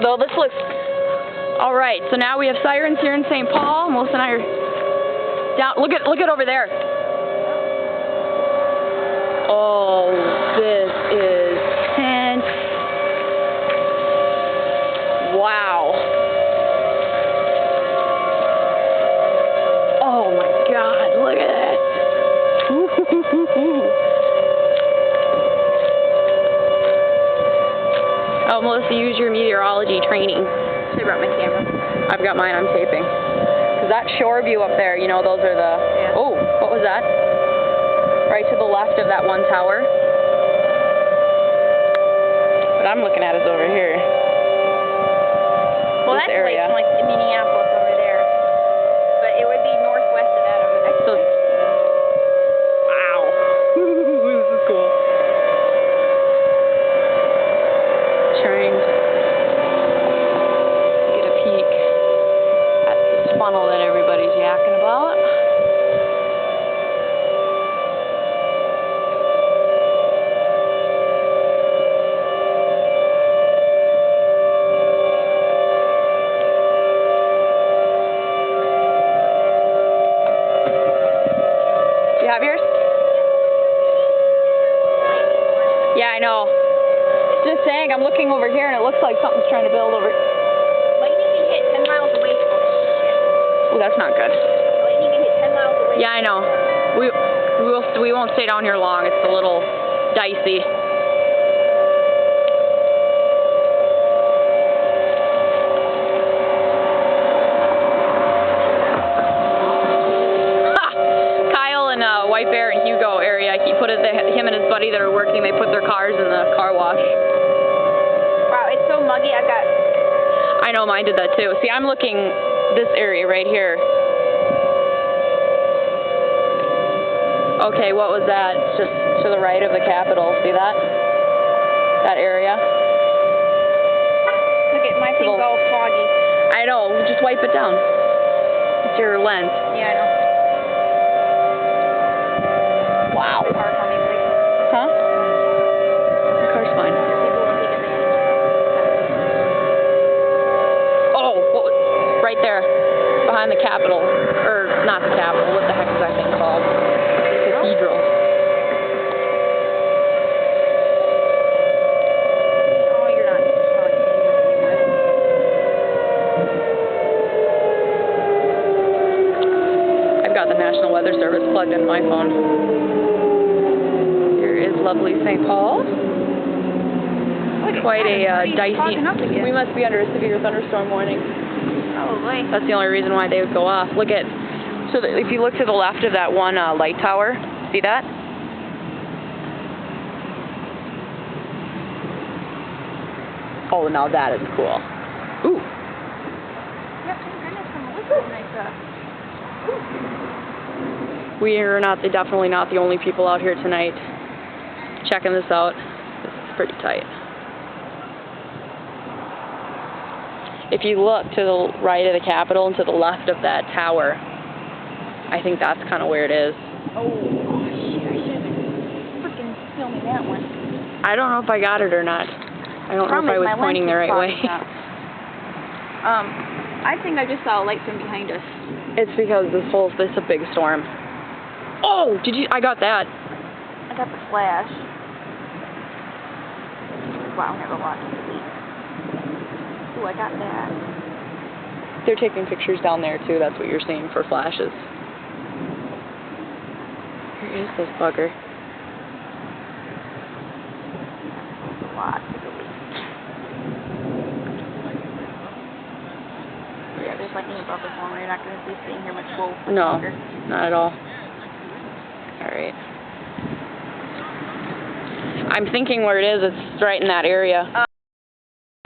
Though this looks... Alright, so now we have sirens here in St. Paul. Melissa and I are down... Look at over there. Oh, this is tense. Wow. Oh my God, look at that. Oh, Melissa, use your meteorology training. Should have brought my camera. I've got mine, I'm taping. Because that shore view up there, you know, those are the... Yeah. Oh, what was that? Right to the left of that one tower. What I'm looking at is over here. Well, this that's area. like Minneapolis over there. But it would be northwest of that over there. So, wow. This is cool. Trying to get a peek at this funnel that everybody's yakking about. Do you have yours? Yeah, I know. Just saying, I'm looking over here and it looks like something's trying to build over. Lightning can hit 10 miles away from this. Oh, that's not good. Lightning can hit 10 miles away. Yeah, I know. We won't stay down here long. It's a little dicey. Kyle and White Bear and Hugo area. He put it. Him and his buddy that are working. They put their cars in the car wash. Wow, it's so muggy. I know, mine did that too. See, I'm looking this area right here. Okay, what was that? It's just to the right of the Capitol. See that? That area? Look at my thing's all foggy. I know. Just wipe it down. It's your lens. Yeah, I know. Wow. It's hard for me, please. Huh? The car's fine. People won't take advantage. Oh, right there, behind the Capitol, or not the Capitol. What the heck is that thing called? The cathedral. Oh, you're not talking anymore. I've got the National Weather Service plugged into my phone. Here is lovely St. Paul. Quite a dicey. We must be under a severe thunderstorm warning. Probably. That's the only reason why they would go off. Look at, so that if you look to the left of that one light tower, see that? Oh, now that is cool. Ooh. Yeah, thank goodness for Melissa tonight. We are definitely not the only people out here tonight checking this out. This is pretty tight. If you look to the right of the Capitol and to the left of that tower, I think that's kind of where it is. Oh, shoot, I should have been freaking filming that one. I don't know if I got it or not. I don't know if I was pointing the right way. I think I just saw a light from behind us. It's because this is a big storm. Oh, I got that. I got the flash. Wow, never watched it. Ooh, I got that. They're taking pictures down there too. That's what you're seeing for flashes. Here is this bugger. That's a lot. Yeah, there's lightning above us one. You're not going to be seeing here much low. No, not at all. All right. I'm thinking where it is. It's right in that area.